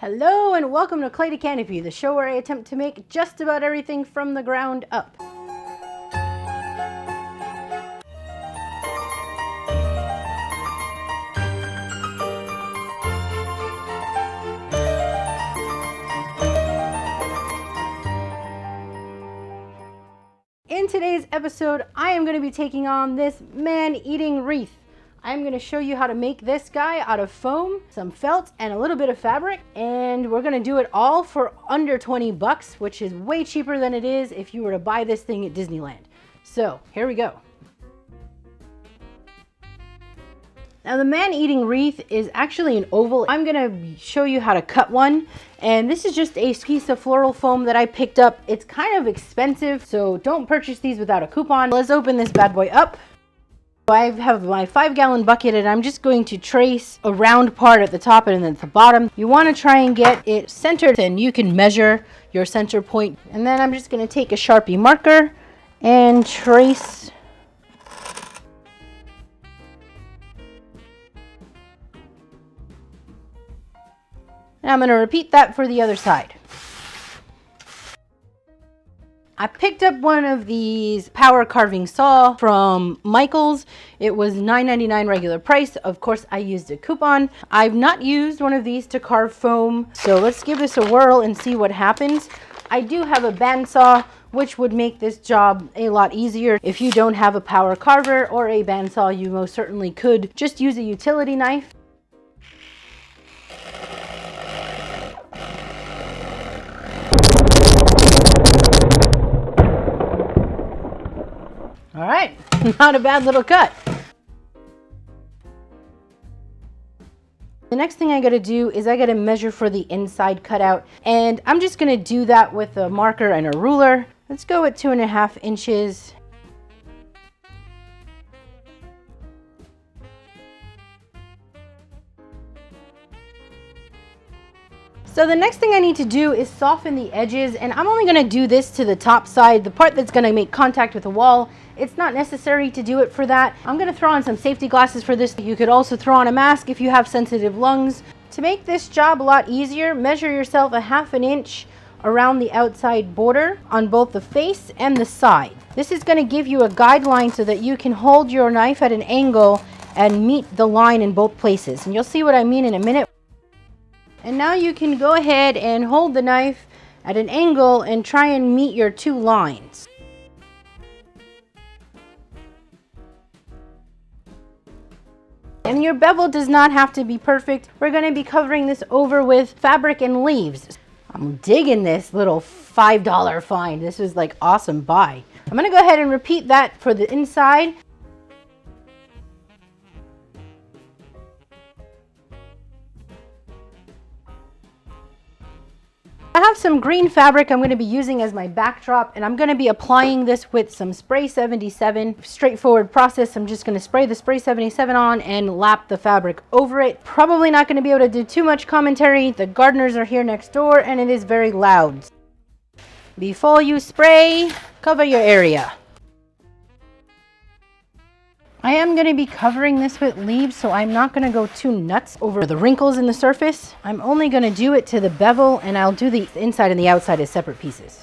Hello and welcome to Clay to Canopy, the show where I attempt to make just about everything from the ground up. In today's episode, I am going to be taking on this man-eating wreath. I'm going to show you how to make this guy out of foam, some felt, and a little bit of fabric. And we're going to do it all for under 20 bucks, which is way cheaper than it is if you were to buy this thing at Disneyland. So here we go. Now the man-eating wreath is actually an oval. I'm going to show you how to cut one. And this is just a piece of floral foam that I picked up. It's kind of expensive, so don't purchase these without a coupon. Let's open this bad boy up. I have my 5-gallon bucket and I'm just going to trace a round part at the top and then at the bottom. You want to try and get it centered, and you can measure your center point. And then I'm just going to take a Sharpie marker and trace. And I'm going to repeat that for the other side. I picked up one of these power carving saw from Michael's. It was $9.99 regular price. Of course, I used a coupon. I've not used one of these to carve foam, so let's give this a whirl and see what happens. I do have a bandsaw, which would make this job a lot easier. If you don't have a power carver or a bandsaw, you most certainly could just use a utility knife. All right, not a bad little cut. The next thing I gotta do is I gotta measure for the inside cutout, and I'm just gonna do that with a marker and a ruler. Let's go with 2.5 inches. So the next thing I need to do is soften the edges, and I'm only going to do this to the top side, the part that's going to make contact with the wall. It's not necessary to do it for that. I'm going to throw on some safety glasses for this. You could also throw on a mask if you have sensitive lungs. To make this job a lot easier, measure yourself a 1/2 inch around the outside border on both the face and the side. This is going to give you a guideline so that you can hold your knife at an angle and meet the line in both places. And you'll see what I mean in a minute. And now you can go ahead and hold the knife at an angle and try and meet your two lines. And your bevel does not have to be perfect. We're going to be covering this over with fabric and leaves. I'm digging this little $5 find. This is like awesome buy. I'm going to go ahead and repeat that for the inside. I have some green fabric I'm going to be using as my backdrop, and I'm going to be applying this with some spray 77. Straightforward process. I'm just going to spray the spray 77 on and lap the fabric over it. Probably not going to be able to do too much commentary. The gardeners are here next door and it is very loud. Before you spray, cover your area. I am going to be covering this with leaves, so I'm not going to go too nuts over the wrinkles in the surface. I'm only going to do it to the bevel, and I'll do the inside and the outside as separate pieces.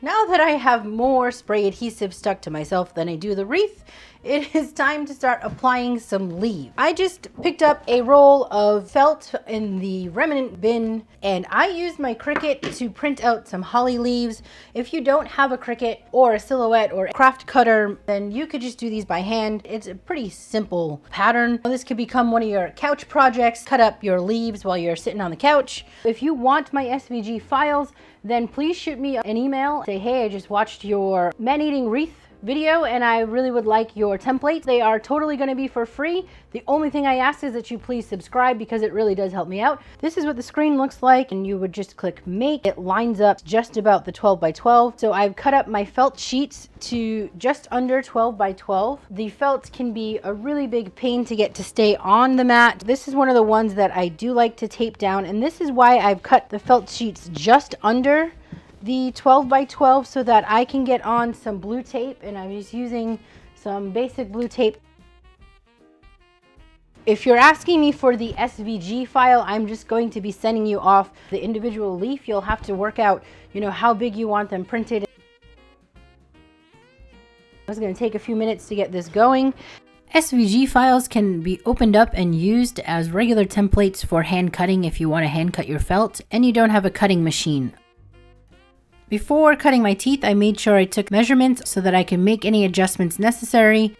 Now that I have more spray adhesive stuck to myself than I do the wreath, it is time to start applying some leaves. I just picked up a roll of felt in the remnant bin, and I used my Cricut to print out some holly leaves. If you don't have a Cricut or a silhouette or a craft cutter, then you could just do these by hand. It's a pretty simple pattern. This could become one of your couch projects. Cut up your leaves while you're sitting on the couch. If you want my SVG files, then please shoot me an email. Say, hey, I just watched your man-eating wreath video and I really would like your templates. They are totally going to be for free. The only thing I ask is that you please subscribe because it really does help me out. This is what the screen looks like, and you would just click make. It lines up just about the 12 by 12. So I've cut up my felt sheets to just under 12 by 12. The felt can be a really big pain to get to stay on the mat. This is one of the ones that I do like to tape down, and this is why I've cut the felt sheets just under the 12 by 12 so that I can get on some blue tape, and I'm just using some basic blue tape. If you're asking me for the SVG file, I'm just going to be sending you off the individual leaf. You'll have to work out, how big you want them printed. It's going to take a few minutes to get this going. SVG files can be opened up and used as regular templates for hand cutting if you want to hand cut your felt and you don't have a cutting machine. Before cutting my teeth, I made sure I took measurements so that I can make any adjustments necessary.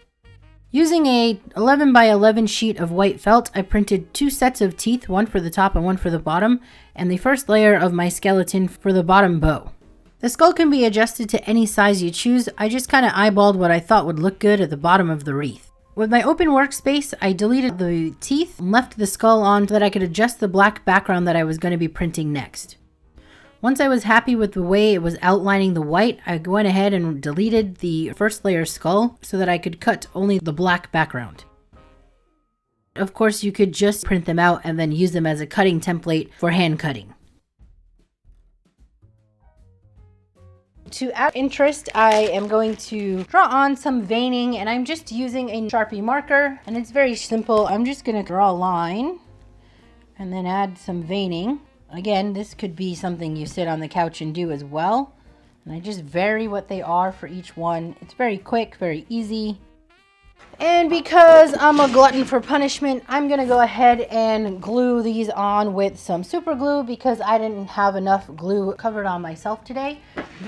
Using a 11 by 11 sheet of white felt, I printed 2 sets of teeth, one for the top and one for the bottom, and the first layer of my skeleton for the bottom bow. The skull can be adjusted to any size you choose. I just kind of eyeballed what I thought would look good at the bottom of the wreath. With my open workspace, I deleted the teeth and left the skull on so that I could adjust the black background that I was going to be printing next. Once I was happy with the way it was outlining the white, I went ahead and deleted the first layer skull so that I could cut only the black background. Of course, you could just print them out and then use them as a cutting template for hand cutting. To add interest, I am going to draw on some veining, and I'm just using a Sharpie marker, and it's very simple. I'm just going to draw a line and then add some veining. Again, this could be something you sit on the couch and do as well. And I just vary what they are for each one. It's very quick, very easy. And because I'm a glutton for punishment, I'm going to go ahead and glue these on with some super glue because I didn't have enough glue covered on myself today.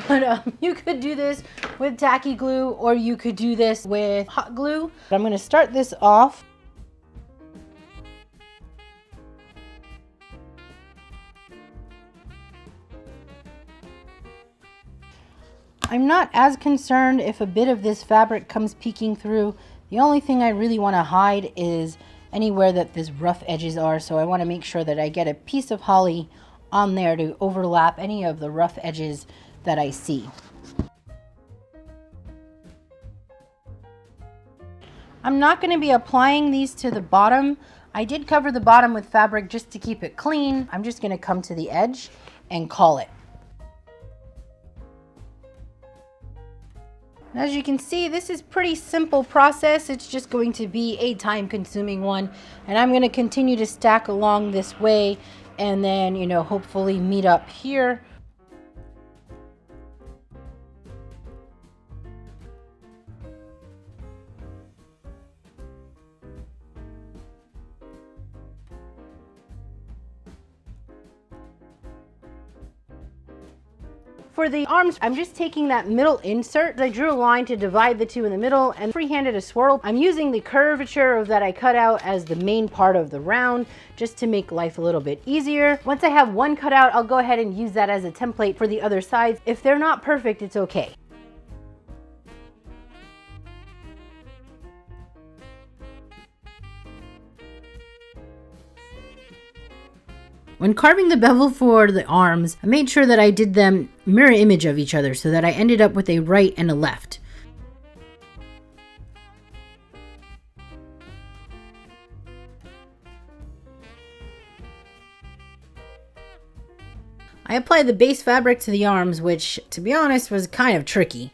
But you could do this with tacky glue or you could do this with hot glue. I'm going to start this off. I'm not as concerned if a bit of this fabric comes peeking through. The only thing I really want to hide is anywhere that these rough edges are, so I want to make sure that I get a piece of holly on there to overlap any of the rough edges that I see. I'm not going to be applying these to the bottom. I did cover the bottom with fabric just to keep it clean. I'm just going to come to the edge and call it. As you can see, this is pretty simple process. It's just going to be a time-consuming one, and I'm going to continue to stack along this way and then, hopefully meet up here. For the arms, I'm just taking that middle insert. I drew a line to divide the two in the middle and freehanded a swirl. I'm using the curvature that I cut out as the main part of the round just to make life a little bit easier. Once I have one cut out, I'll go ahead and use that as a template for the other sides. If they're not perfect, it's okay. When carving the bevel for the arms, I made sure that I did them mirror image of each other so that I ended up with a right and a left. I applied the base fabric to the arms, which, to be honest, was kind of tricky.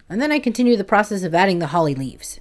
And then I continued the process of adding the holly leaves.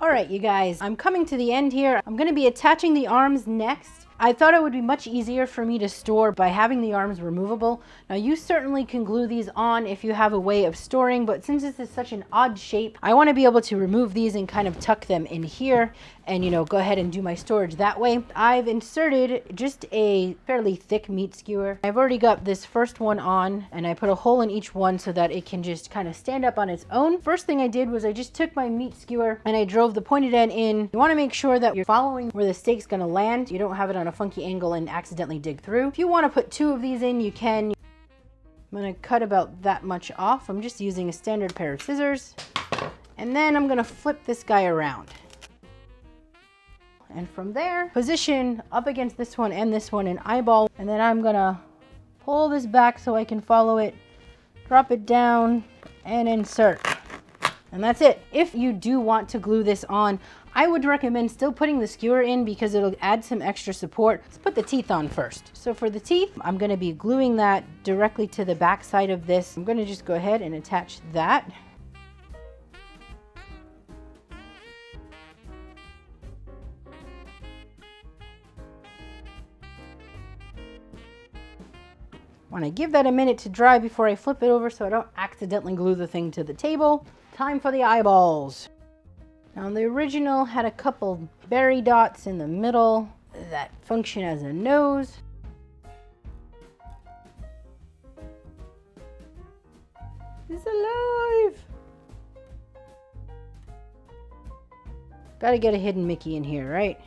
All right, you guys, I'm coming to the end here. I'm going to be attaching the arms next. I thought it would be much easier for me to store by having the arms removable. Now, you certainly can glue these on if you have a way of storing, but since this is such an odd shape, I want to be able to remove these and kind of tuck them in here and, go ahead and do my storage that way. I've inserted just a fairly thick meat skewer. I've already got this first one on, and I put a hole in each one so that it can just kind of stand up on its own. First thing I did was I just took my meat skewer and I drove the pointed end in. You want to make sure that you're following where the steak's going to land. You don't have it on on a funky angle and accidentally dig through. If you want to put 2 of these in, you can. I'm going to cut about that much off. I'm just using a standard pair of scissors. And then I'm going to flip this guy around. And from there, position up against this one and this one an eyeball. And then I'm going to pull this back so I can follow it, drop it down, and insert. And that's it. If you do want to glue this on, I would recommend still putting the skewer in because it'll add some extra support. Let's put the teeth on first. So for the teeth, I'm going to be gluing that directly to the back side of this. I'm going to just go ahead and attach that. I want to give that a minute to dry before I flip it over so I don't accidentally glue the thing to the table. Time for the eyeballs. Now the original had a couple berry dots in the middle that function as a nose. It's alive! Gotta get a hidden Mickey in here, right?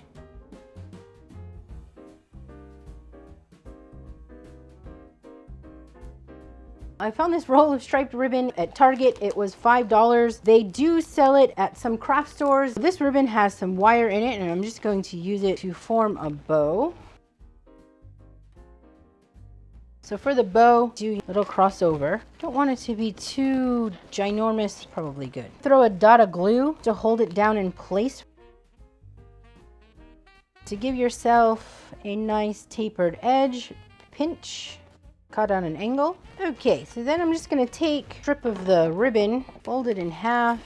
I found this roll of striped ribbon at Target. It was $5. They do sell it at some craft stores. This ribbon has some wire in it, and I'm just going to use it to form a bow. So for the bow, do a little crossover. Don't want it to be too ginormous, probably good. Throw a dot of glue to hold it down in place. To give yourself a nice tapered edge, pinch. Cut on an angle. Okay, so then I'm just going to take a strip of the ribbon, fold it in half.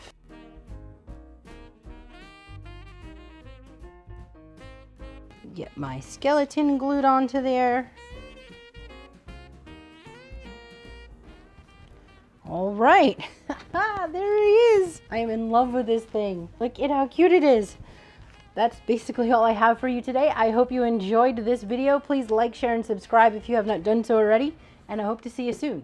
Get my skeleton glued onto there. All right, there he is. I am in love with this thing. Look at how cute it is. That's basically all I have for you today. I hope you enjoyed this video. Please like, share, and subscribe if you have not done so already, and I hope to see you soon.